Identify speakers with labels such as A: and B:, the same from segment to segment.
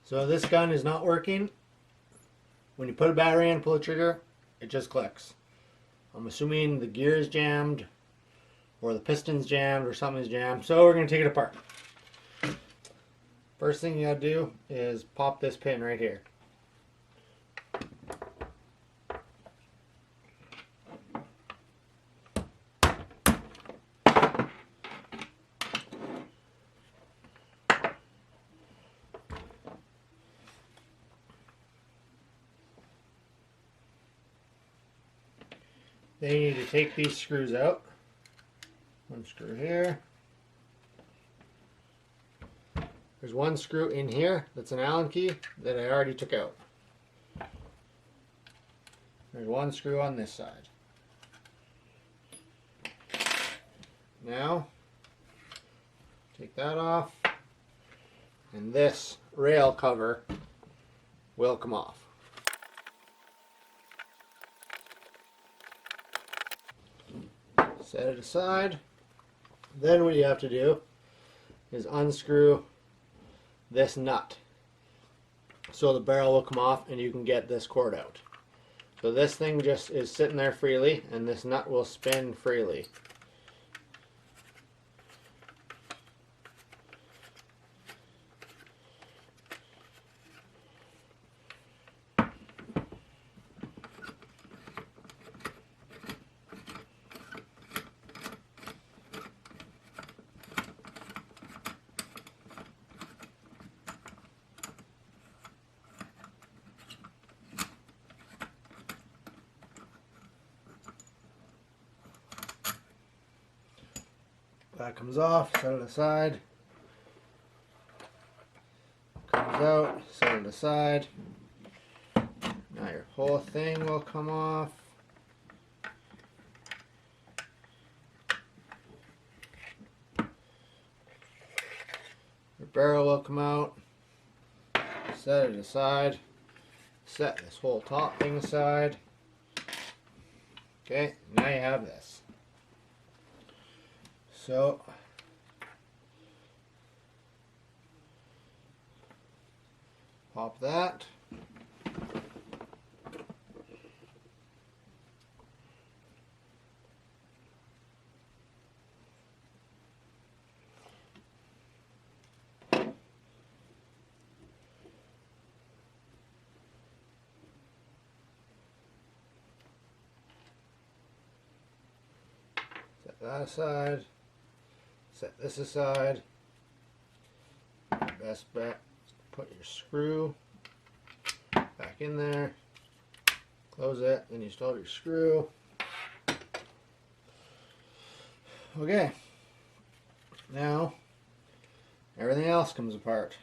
A: So this gun is not working. When you put a battery in, pull the trigger, it just clicks. I'm assuming the gear is jammed or the piston's jammed or something's jammed. So we're going to take it apart. First thing you got to do is pop this pin right here. Then you need to take these screws out. One screw here. There's one screw in here that's an Allen key that I already took out. There's one screw on this side. Now, take that off, and this rail cover will come off. Set it aside. Then what you have to do is unscrew this nut so the barrel will come off and you can get this cord out. So this thing just is sitting there freely and this nut will spin freely. That comes off, set it aside. Comes out, set it aside. Now your whole thing will come off. Your barrel will come out. Set it aside. Set this whole top thing aside. Okay, now you have this. So, pop that. Set that aside. Set this aside. Best bet, put your screw back in there. Close it, then you still have your screw. Okay. Now, everything else comes apart.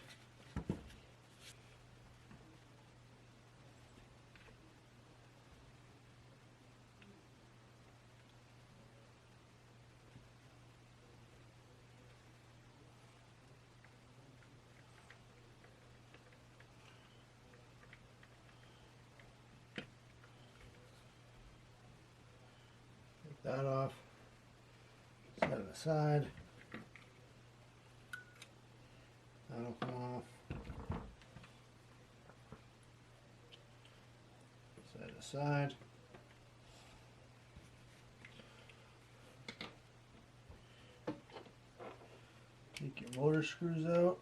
A: That off, set it aside, that'll come off, set it aside, take your motor screws out.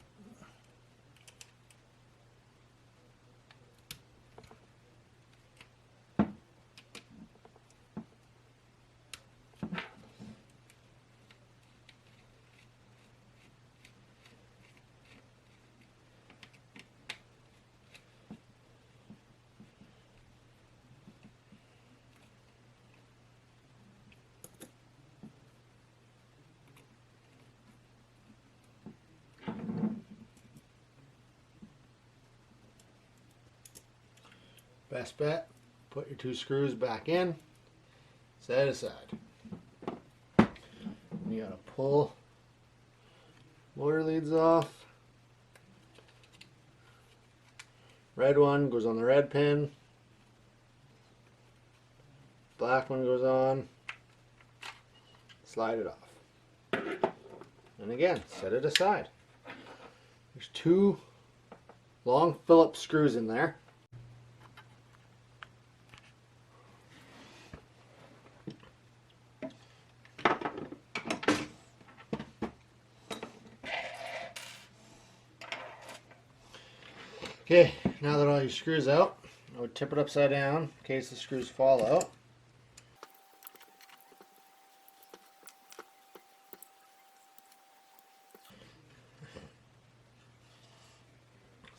A: Best bet, put your two screws back in, set it aside. You gotta pull motor leads off. Red one goes on the red pin. Black one goes on. Slide it off. And again, set it aside. There's two long Phillips screws in there. Okay, now that all your screws out, I would tip it upside down in case the screws fall out.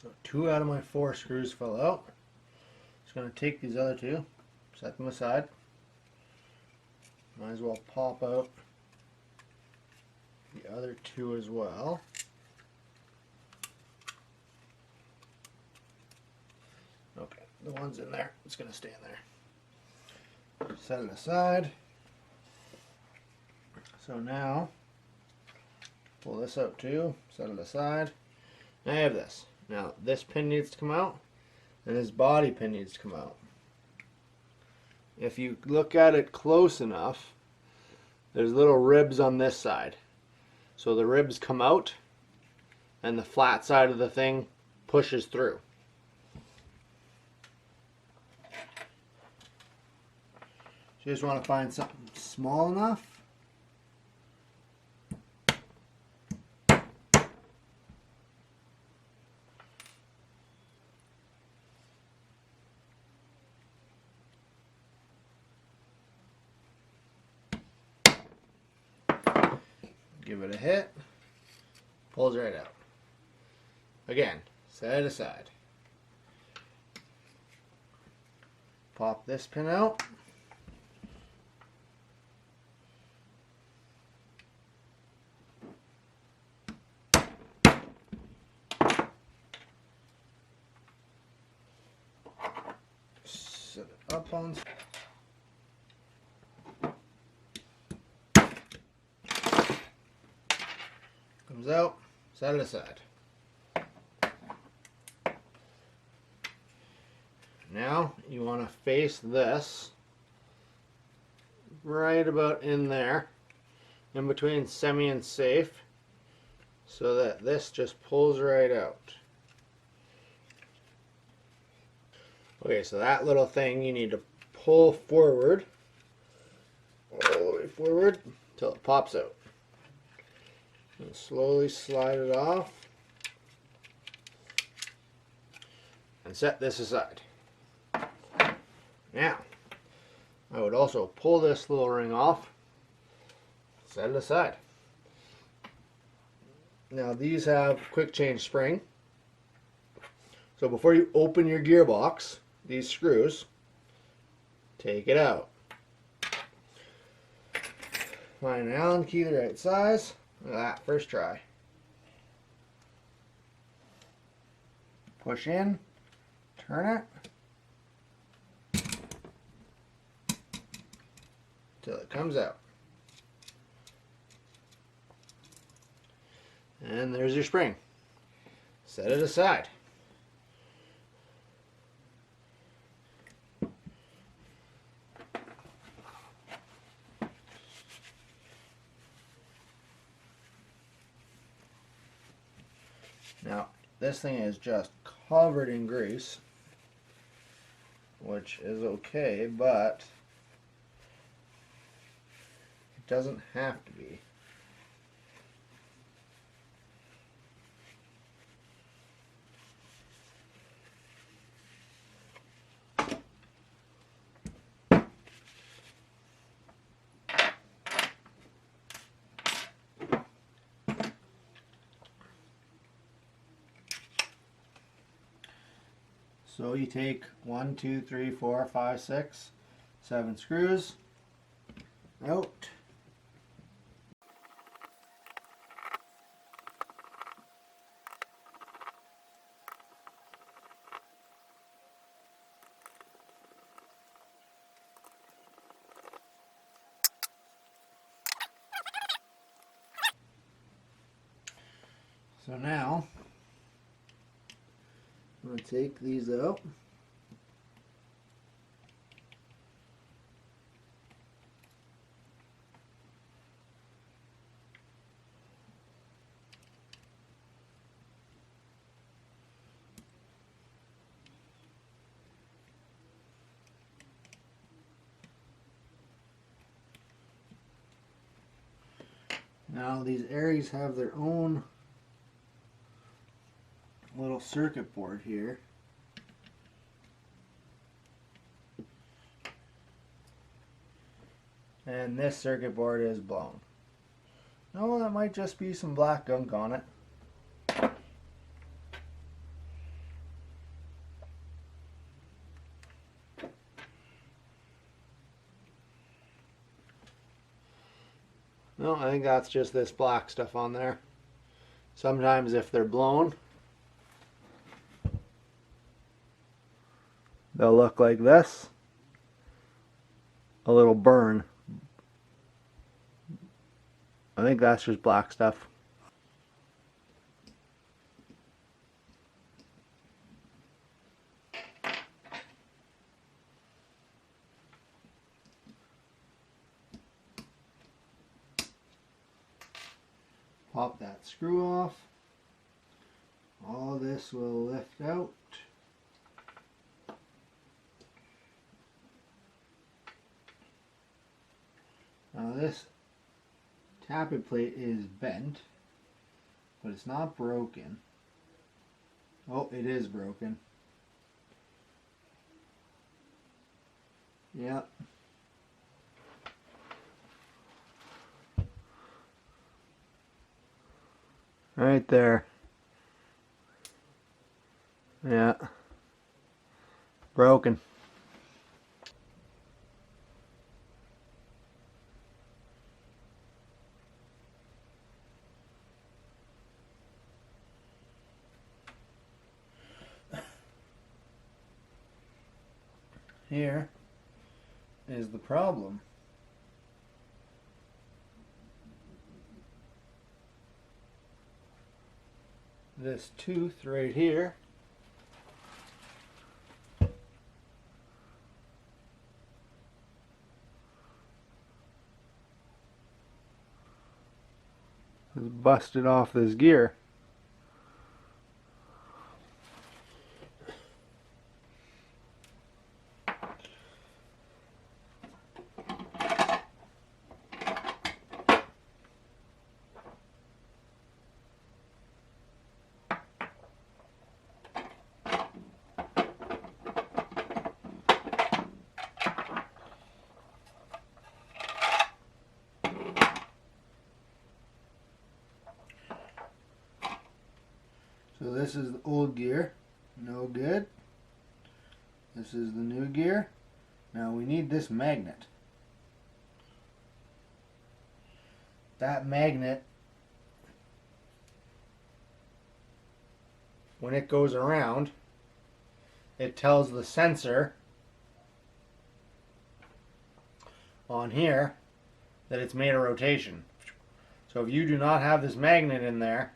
A: So 2 out of my 4 screws fell out. Just going to take these other 2, set them aside. Might as well pop out the other 2 as well. Okay, the one's in there. It's going to stay in there. Set it aside. So now, pull this out too, set it aside. Now I have this. Now this pin needs to come out, and this body pin needs to come out. If you look at it close enough, there's little ribs on this side. So the ribs come out, and the flat side of the thing pushes through. So you just want to find something small enough. Give it a hit, pulls right out. Again, set it aside. Pop this pin out. Set it up on. Comes out, set it aside. Now you want to face this right about in there, in between semi and safe, so that this just pulls right out. Okay, so that little thing you need to pull forward, all the way forward, until it pops out. And slowly slide it off and set this aside. Now, I would also pull this little ring off, set it aside. Now these have quick change spring. So before you open your gearbox, these screws, take it out. Find an Allen key the right size. Look at that, first try. Push in, turn it, till it comes out. And there's your spring. Set it aside. Now, this thing is just covered in grease, which is okay, but it doesn't have to be. So you take 1, 2, 3, 4, 5, 6, 7 screws out. So now I'm going to take these out. Now these Aries have their own little circuit board here. And this circuit board is blown. No, that might just be some black gunk on it. No, I think that's just this black stuff on there. Sometimes if they're blown, they'll look like this. A little burn. I think that's just black stuff. Pop that screw off. All this will lift out. Now this tappet plate is bent, but it's not broken. Oh, it is broken. Yep. Right there. Yeah. Broken. Here is the problem. This tooth right here is busted off this gear. So this is the old gear, no good. This is the new gear. Now we need this magnet. That magnet, when it goes around, it tells the sensor on here that it's made a rotation. So if you do not have this magnet in there,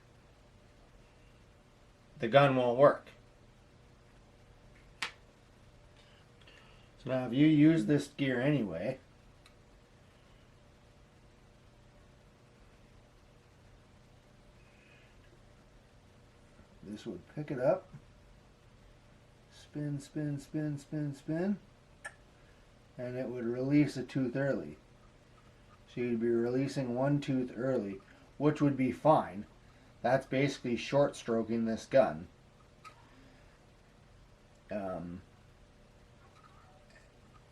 A: the gun won't work. So now if you use this gear anyway, this would pick it up, spin, spin, spin, spin, spin, and it would release a tooth early. So you'd be releasing one tooth early, which would be fine. That's basically short stroking this gun.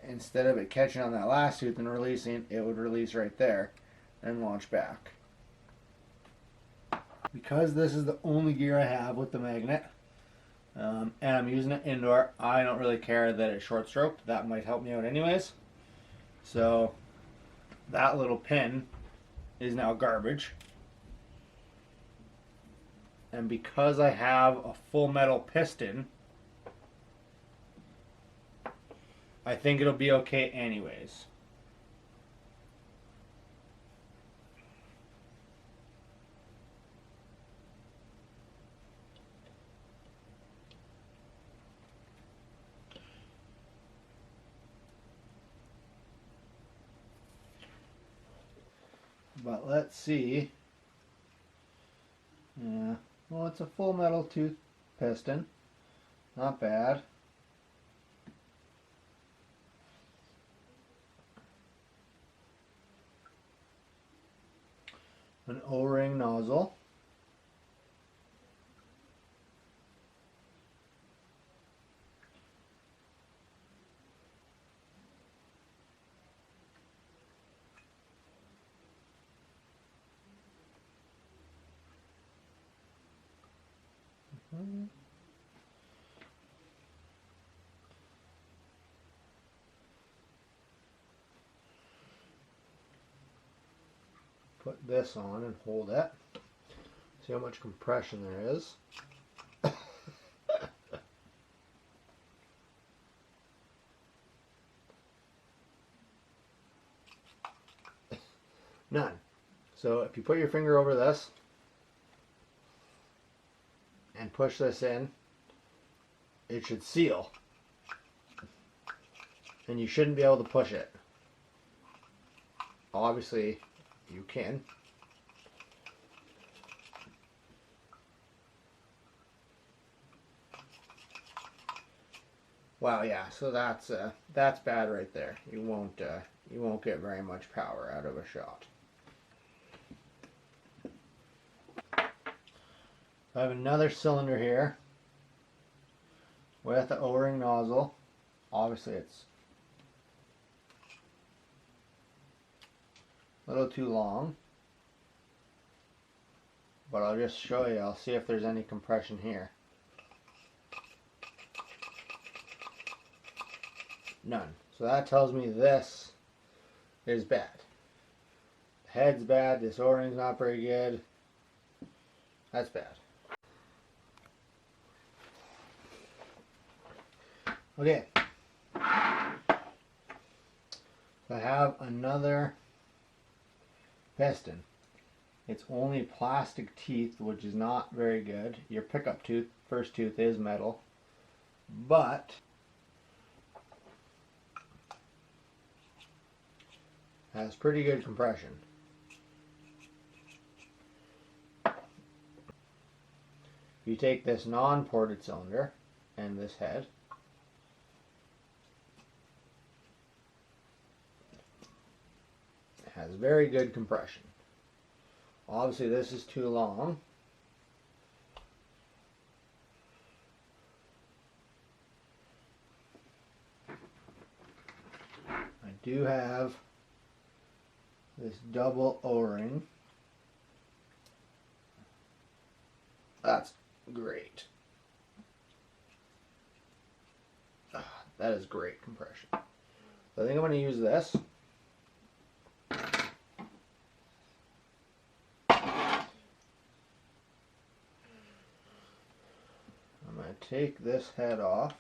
A: Instead of it catching on that last tooth and releasing, it would release right there and launch back. Because this is the only gear I have with the magnet, and I'm using it indoor, I don't really care that it's short stroked. That might help me out anyways. So that little pin is now garbage. And because I have a full metal piston, I think it'll be okay anyways. But let's see. Yeah. Well, it's a full metal tooth piston. Not bad. an O-ring nozzle. Put this on and hold it. See how much compression there is. None. So if you put your finger over this and push this in, it should seal. And you shouldn't be able to push it. Obviously, you can. Wow, yeah. So that's bad right there. You won't get very much power out of a shot. I have another cylinder here with the O-ring nozzle. Obviously, it's a little too long, but I'll just show you. I'll see if there's any compression here. None. So that tells me this is bad. The head's bad. This O-ring's not very good. That's bad. Okay. I have another piston. It's only plastic teeth, which is not very good. Your pickup tooth, first tooth, is metal, but has pretty good compression. If you take this non-ported cylinder and this head, it has very good compression. Obviously this is too long. I do have this double O-ring. That's great. That is great compression. So I think I'm going to use this. I'm going to take this head off.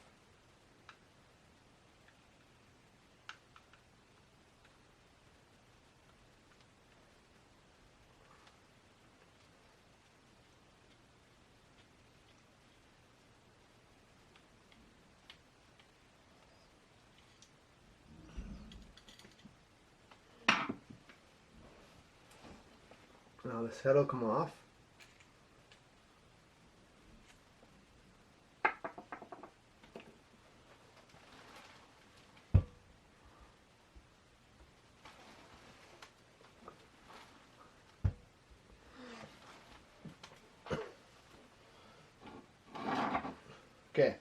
A: Now this head will come off. Okay,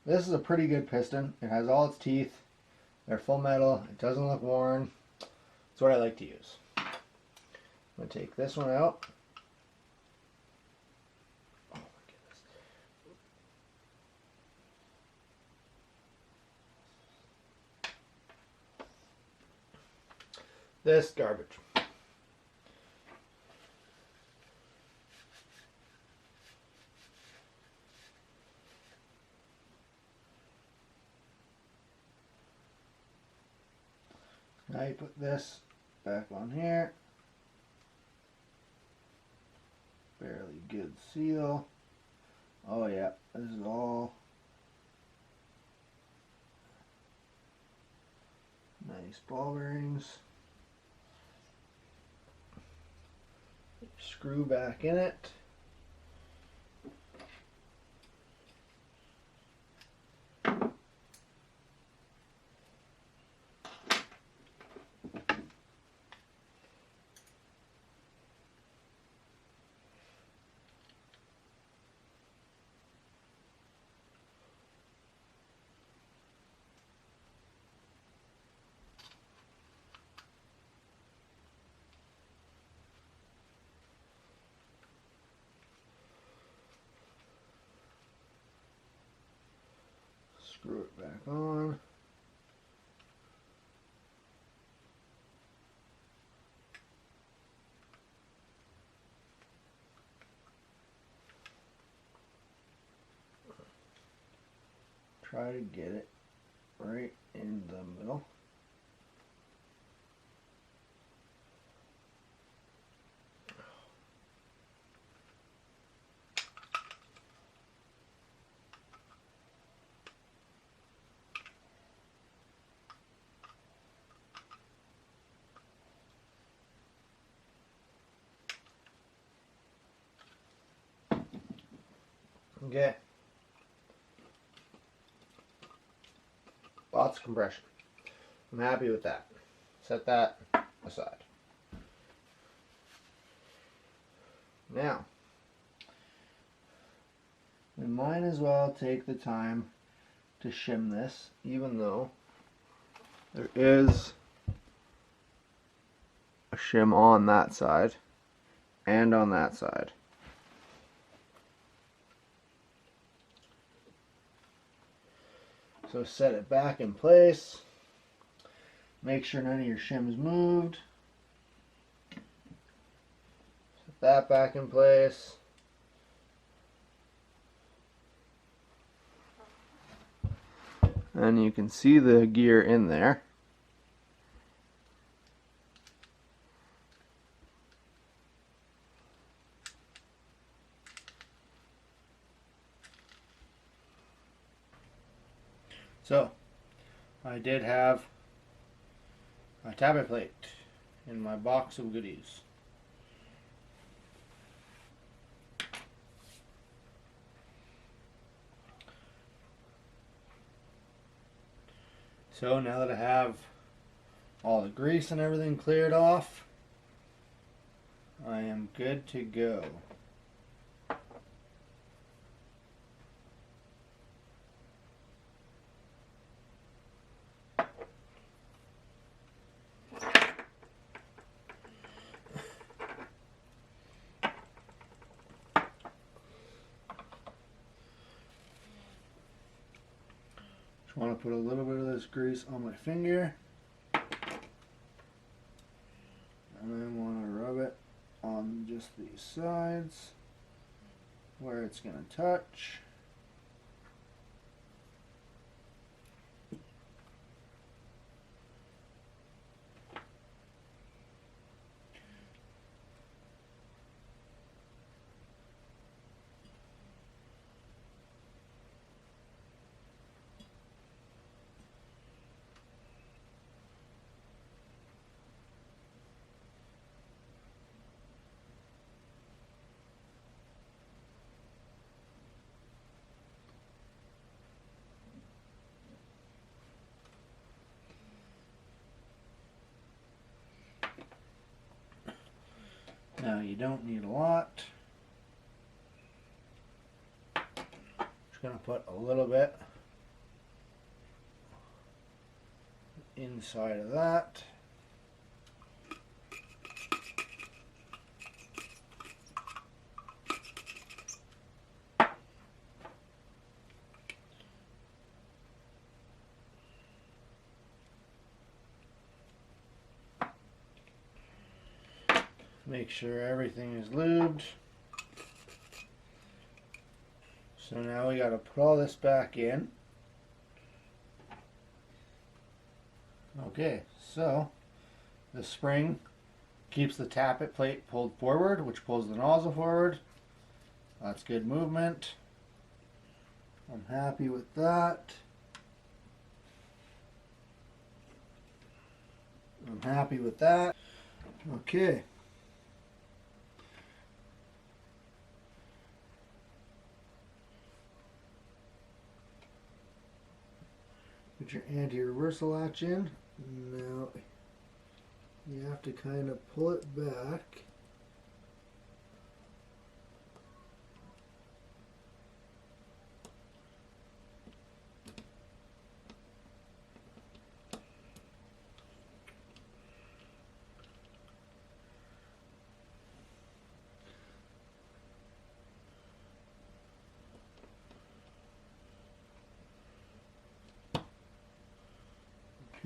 A: this is a pretty good piston. It has all its teeth. They're full metal. It doesn't look worn. It's what I like to use. I'm going to take this one out. Oh my goodness. This garbage. Now you put this back on here. Fairly good seal. Oh yeah, this is all nice ball bearings. Screw back in it. Screw it back on. Try to get it right in the middle. Okay. Lots of compression. I'm happy with that. Set that aside. Now, we might as well take the time to shim this, even though there is a shim on that side and on that side. So set it back in place. Make sure none of your shim's moved. Set that back in place. And you can see the gear in there. So, I did have a tappet plate in my box of goodies. So now that I have all the grease and everything cleared off, I am good to go. Just want to put a little bit of this grease on my finger, and then want to rub it on just these sides where it's going to touch. Now you don't need a lot. Just going to put a little bit inside of that. Make sure everything is lubed. So now we got to put all this back in. Okay, so the spring keeps the tappet plate pulled forward, which pulls the nozzle forward. That's good movement. I'm happy with that. I'm happy with that. Okay. Put your anti-reversal latch in. Now you have to kind of pull it back.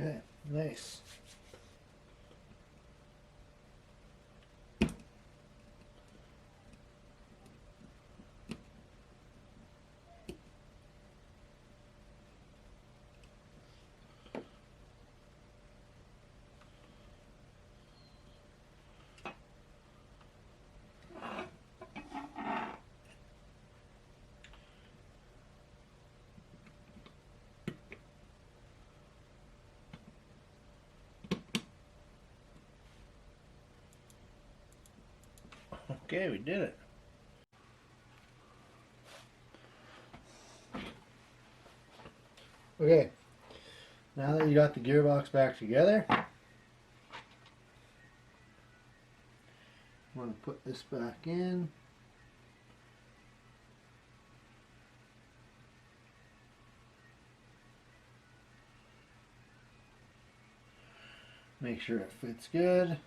A: Okay, nice. Okay, we did it. Okay, now that you got the gearbox back together, I'm going to put this back in. Make sure it fits good.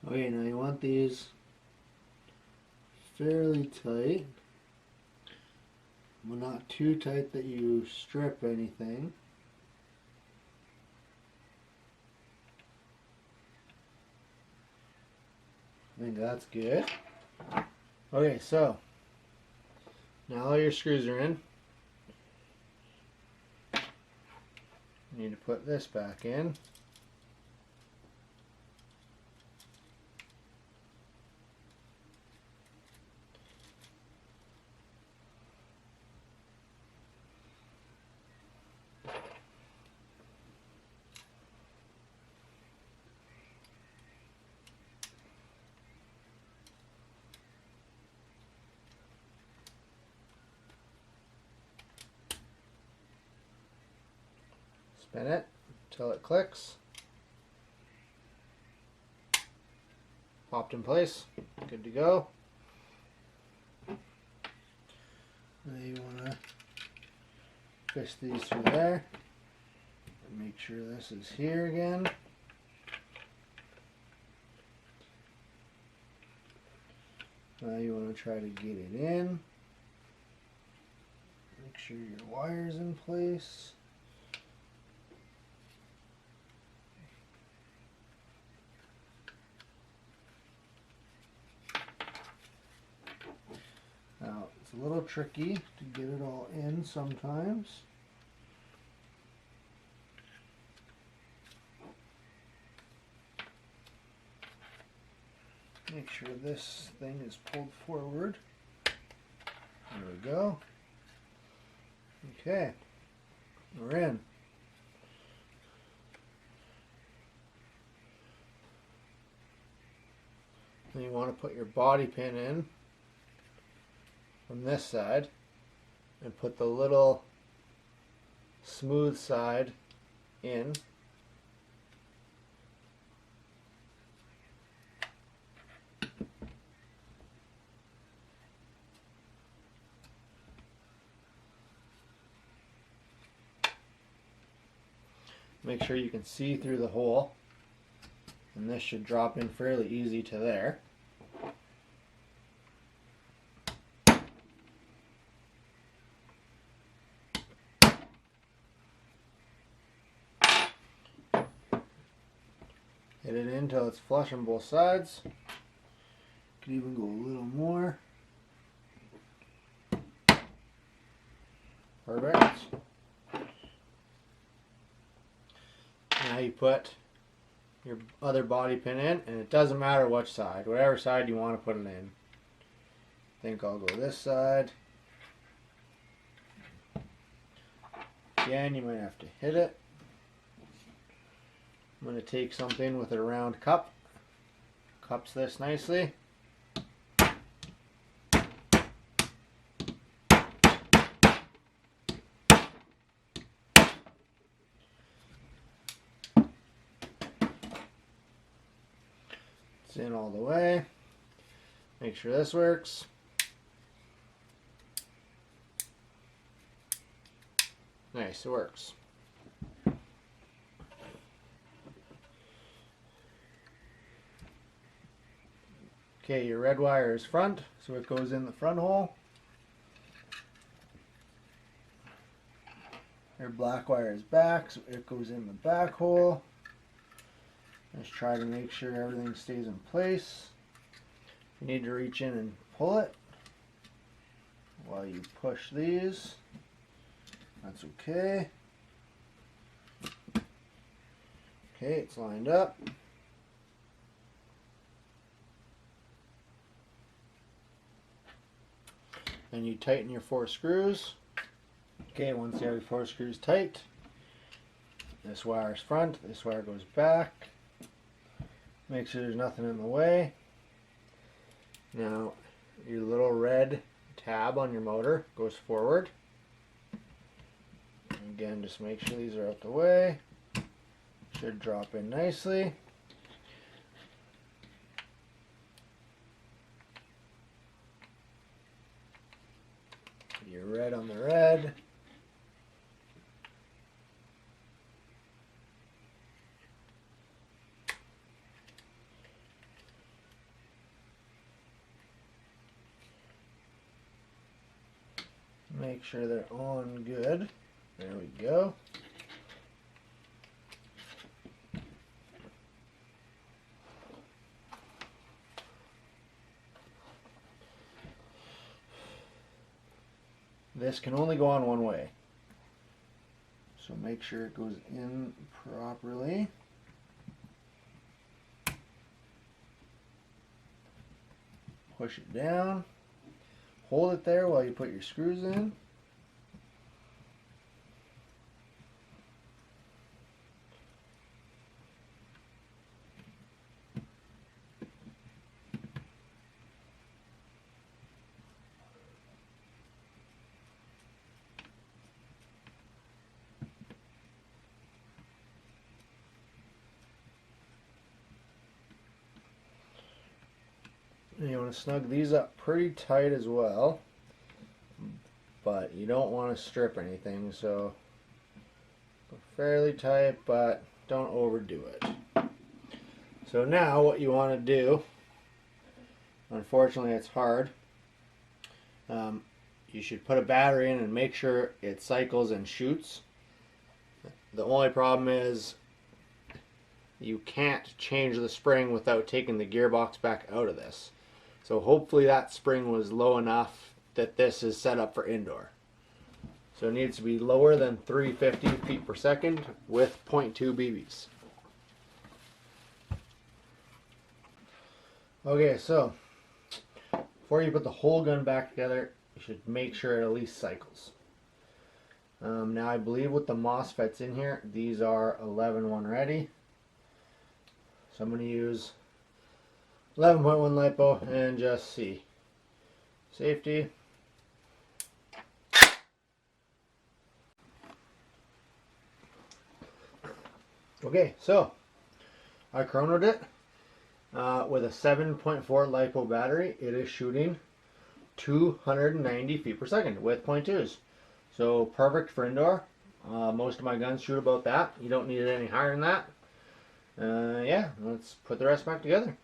A: Okay, now you want these fairly tight, but not too tight that you strip anything. I think that's good. Okay, so now all your screws are in. You need to put this back in. Spin it until it clicks. Popped in place. Good to go. Now you want to fish these through there. And make sure this is here again. Now you want to try to get it in. Make sure your wire's in place. Now, it's a little tricky to get it all in sometimes. Make sure this thing is pulled forward. There we go. Okay, we're in. Then you want to put your body pin in from this side and put the little smooth side in. Make sure you can see through the hole, and this should drop in fairly easy to there. Hit it in until it's flush on both sides. Could even go a little more. Perfect. Now you put your other body pin in, and it doesn't matter which side, whatever side you want to put it in. I think I'll go this side. Again, you might have to hit it. I'm going to take something with a round cup. Cups this nicely. It's in all the way. Make sure this works. Nice, it works. Okay, your red wire is front, so it goes in the front hole. Your black wire is back, so it goes in the back hole. Just try to make sure everything stays in place. You need to reach in and pull it while you push these. That's okay. Okay, it's lined up. Then you tighten your 4 screws. Okay, once you have your 4 screws tight, this wire is front, this wire goes back. Make sure there's nothing in the way. Now, your little red tab on your motor goes forward. Again, just make sure these are out the way. Should drop in nicely. Your red on the red. Make sure they're on good. There we go. This can only go on one way, so make sure it goes in properly. Push it down. Hold it there while you put your screws in. And you want to snug these up pretty tight as well, but you don't want to strip anything, so fairly tight, but don't overdo it. So now what you want to do, unfortunately it's hard, you should put a battery in and make sure it cycles and shoots. The only problem is you can't change the spring without taking the gearbox back out of this. So hopefully that spring was low enough that this is set up for indoor. So it needs to be lower than 350 feet per second with 0.2 BBs. Okay, so before you put the whole gun back together, you should make sure it at least cycles. Now I believe with the MOSFETs in here, these are 11.1 ready. So I'm going to use 11.1 LiPo and just see. Safety. Okay, so I chronoed it with a 7.4 LiPo battery. It is shooting 290 feet per second with 0.2s. So perfect for indoor. Most of my guns shoot about that. You don't need it any higher than that. Yeah, let's put the rest back together.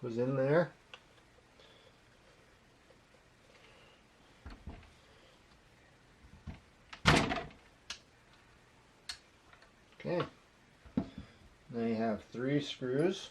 A: Goes in there. Okay. Now you have 3 screws.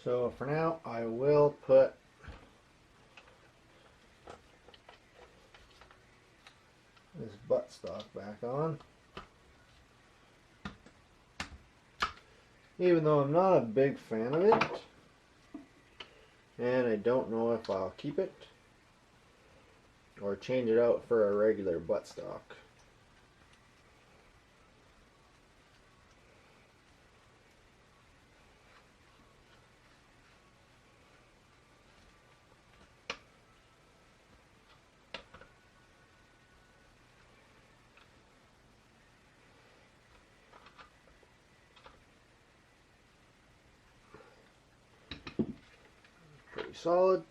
A: So for now, I will put this buttstock back on. Even though I'm not a big fan of it, and I don't know if I'll keep it or change it out for a regular buttstock. Pretty solid.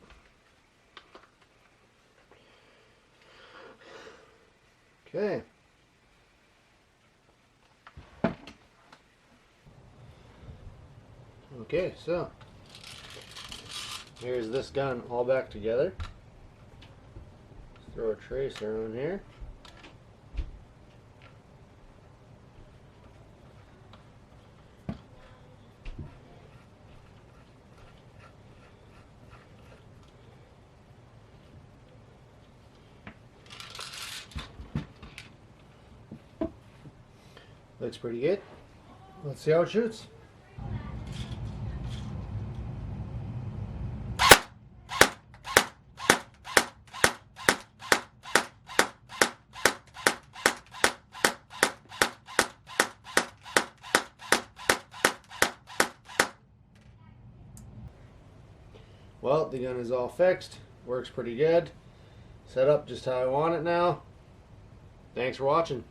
A: Okay. Okay, so here's this gun all back together. Let's throw a tracer on here. Looks pretty good. Let's see how it shoots. Well, the gun is all fixed. Works pretty good. Set up just how I want it now. Thanks for watching.